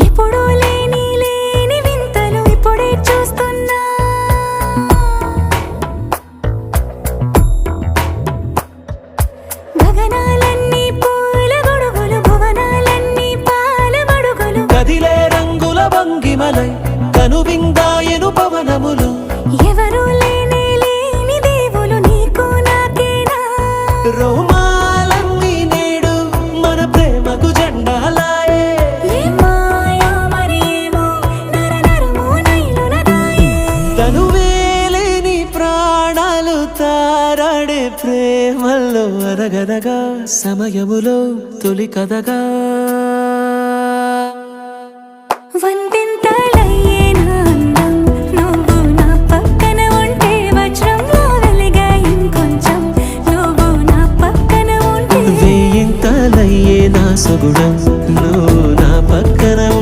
ఎప్పుడూ లేని లేని వింతలు ఇప్పుడే చూస్తున్నా. గగనాలన్నీ పూల గొడుగులు, భువనాలన్నీ పాల మడుగులు, కదిలే రంగుల భంగిమలై కనువిందాయను పవనములు. ఎవరూ లేని లేని దేవులు నీకు నాకేనా. రోమాలన్నీ నేడు మన ప్రేమకు జెండాలాయే. ఏమాయో మరి ఏమో నర నరమో నైలున దాయే. తనువేలేని ప్రాణాలు తారాడే ప్రేమల్లో అరగనగా సమయములో తొలి కథగా